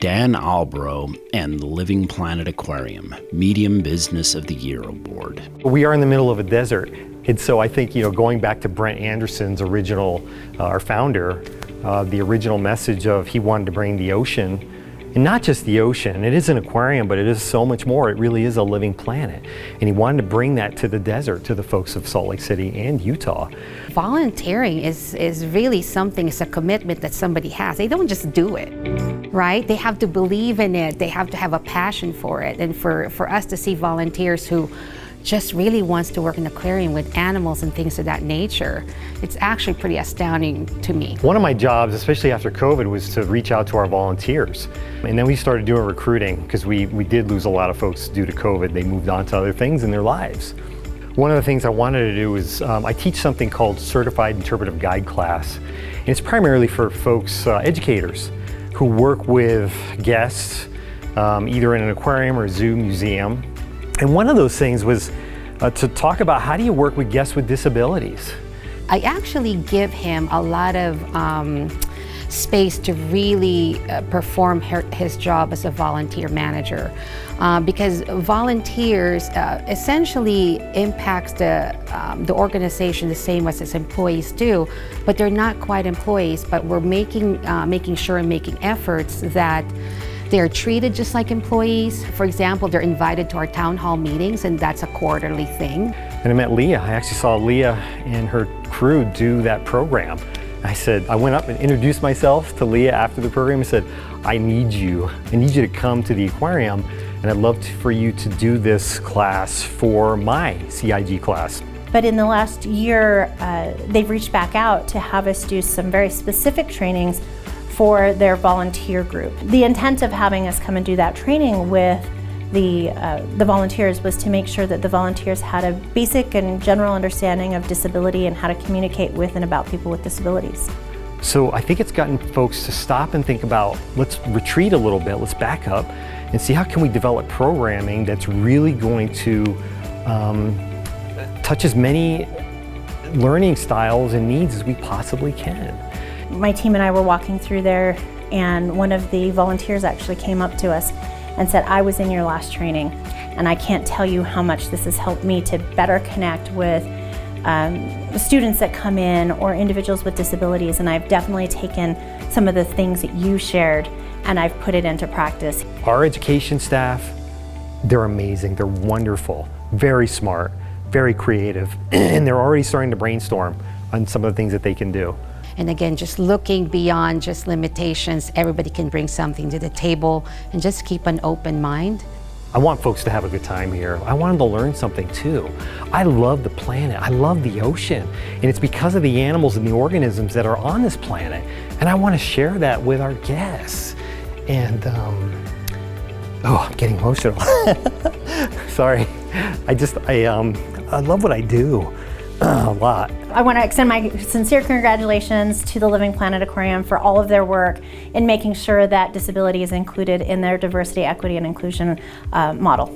Dan Albro and the Living Planet Aquarium Medium Business of the Year Award. We are in the middle of a desert, and so I think, going back to Brent Anderson's original, our founder, the original message of he wanted to bring the ocean, and not just the ocean. It is an aquarium, but it is so much more. It really is a living planet. And he wanted to bring that to the desert, to the folks of Salt Lake City and Utah. Volunteering is really something, it's a commitment that somebody has. They don't just do it, right? They have to believe in it. They have to have a passion for it. And for us to see volunteers who just really wants to work in an aquarium with animals and things of that nature, it's actually pretty astounding to me. One of my jobs, especially after COVID, was to reach out to our volunteers. And then we started doing recruiting because we did lose a lot of folks due to COVID. They moved on to other things in their lives. One of the things I wanted to do is I teach something called Certified Interpretive Guide class. And it's primarily for folks, educators, who work with guests, either in an aquarium or a zoo museum. And one of those things was to talk about how do you work with guests with disabilities. I actually give him a lot of space to really perform his job as a volunteer manager, because volunteers essentially impacts the organization the same as its employees do, but they're not quite employees, but we're making sure and making efforts that they're treated just like employees. For example, they're invited to our town hall meetings, and that's a quarterly thing. And I met Leah. I actually saw Leah and her crew do that program. I went up and introduced myself to Leah after the program and said, I need you to come to the aquarium, and I'd love for you to do this class for my CIG class. But in the last year, they've reached back out to have us do some very specific trainings for their volunteer group. The intent of having us come and do that training with the volunteers was to make sure that the volunteers had a basic and general understanding of disability and how to communicate with and about people with disabilities. So I think it's gotten folks to stop and think about, let's retreat a little bit, let's back up and see how can we develop programming that's really going to touch as many learning styles and needs as we possibly can. My team and I were walking through there, and one of the volunteers actually came up to us and said, I was in your last training, and I can't tell you how much this has helped me to better connect with students that come in or individuals with disabilities, and I've definitely taken some of the things that you shared and I've put it into practice. Our education staff, they're amazing, they're wonderful, very smart, very creative, and they're already starting to brainstorm on some of the things that they can do. And again, just looking beyond just limitations, everybody can bring something to the table and just keep an open mind. I want folks to have a good time here. I want them to learn something too. I love the planet, I love the ocean, and it's because of the animals and the organisms that are on this planet. And I want to share that with our guests. And, I'm getting emotional. Sorry, I love what I do. A lot. I want to extend my sincere congratulations to the Living Planet Aquarium for all of their work in making sure that disability is included in their diversity, equity, and inclusion model.